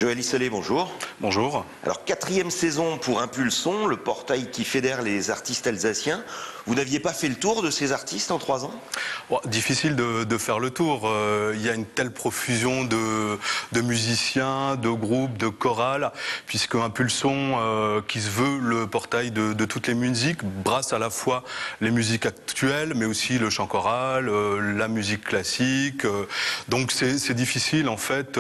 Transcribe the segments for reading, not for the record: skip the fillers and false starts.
Joël Isselet, bonjour. Bonjour. Alors, quatrième saison pour Impulson, le portail qui fédère les artistes alsaciens. Vous n'aviez pas fait le tour de ces artistes en 3 ans? Bon, difficile de faire le tour. Il y a une telle profusion de musiciens, de groupes, de chorales, puisque Impulson, qui se veut le portail de toutes les musiques, brasse à la fois les musiques actuelles, mais aussi le chant choral, la musique classique. Donc c'est difficile en fait.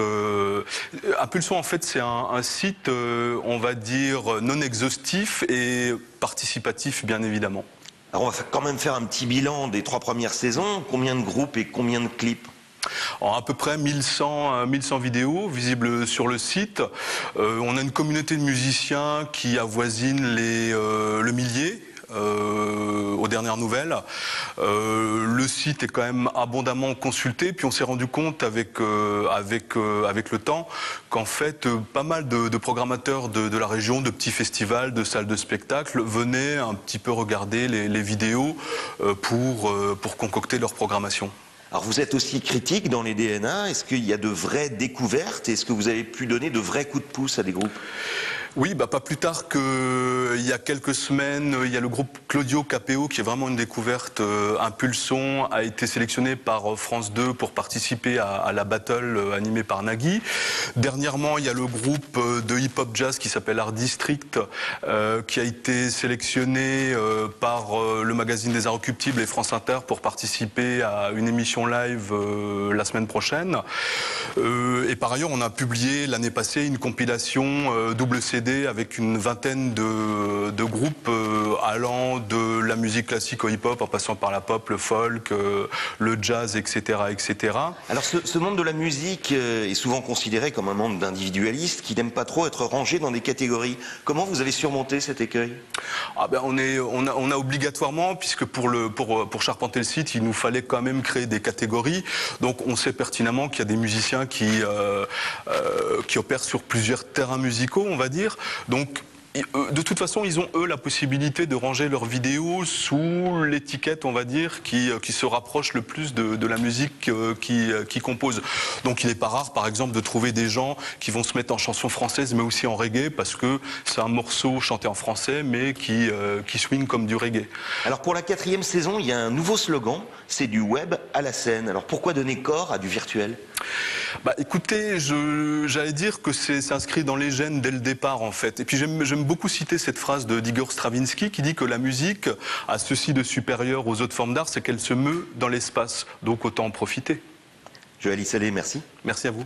Impulson en fait c'est un site, on va dire, non exhaustif et participatif bien évidemment. Alors, on va quand même faire un petit bilan des 3 premières saisons. Combien de groupes et combien de clips? À peu près 1100 vidéos visibles sur le site. On a une communauté de musiciens qui avoisine le millier. Aux dernières nouvelles. Le site est quand même abondamment consulté, puis on s'est rendu compte avec le temps qu'en fait pas mal de programmateurs de la région, de petits festivals, de salles de spectacle venaient un petit peu regarder les vidéos pour concocter leur programmation. Alors, vous êtes aussi critique dans les DNA. Est-ce qu'il y a de vraies découvertes? Est-ce que vous avez pu donner de vrais coups de pouce à des groupes? Oui, pas plus tard qu'il y a quelques semaines, il y a le groupe Claudio Capéo qui est vraiment une découverte. Impulson a été sélectionné par France 2 pour participer à la battle animée par Nagui. Dernièrement, il y a le groupe de hip-hop jazz qui s'appelle Art District qui a été sélectionné par le magazine des Arts Occultibles et France Inter pour participer à une émission live la semaine prochaine. Et par ailleurs, on a publié l'année passée une compilation double CD avec une vingtaine de groupes allant de la musique classique au hip-hop en passant par la pop, le folk, le jazz, etc. etc. Alors, ce monde de la musique est souvent considéré comme un monde d'individualistes qui n'aiment pas trop être rangés dans des catégories. Comment vous avez surmonté cet écueil? On a obligatoirement, puisque pour charpenter le site, il nous fallait quand même créer des catégories. Donc on sait pertinemment qu'il y a des musiciens qui opèrent sur plusieurs terrains musicaux, on va dire. Donc, de toute façon, ils ont, eux, la possibilité de ranger leurs vidéos sous l'étiquette, on va dire, qui se rapproche le plus de la musique qu'ils composent. Donc il n'est pas rare, par exemple, de trouver des gens qui vont se mettre en chanson française, mais aussi en reggae, parce que c'est un morceau chanté en français, mais qui swing comme du reggae. Alors, pour la 4e saison, il y a un nouveau slogan, c'est du web à la scène. Alors, pourquoi donner corps à du virtuel? Écoutez, j'allais dire que c'est inscrit dans les gènes dès le départ, en fait. Et puis j'aime beaucoup citer cette phrase d'Igor Stravinsky qui dit que la musique a ceci de supérieur aux autres formes d'art, c'est qu'elle se meut dans l'espace. Donc autant en profiter. Joël Isselet, merci. Merci à vous.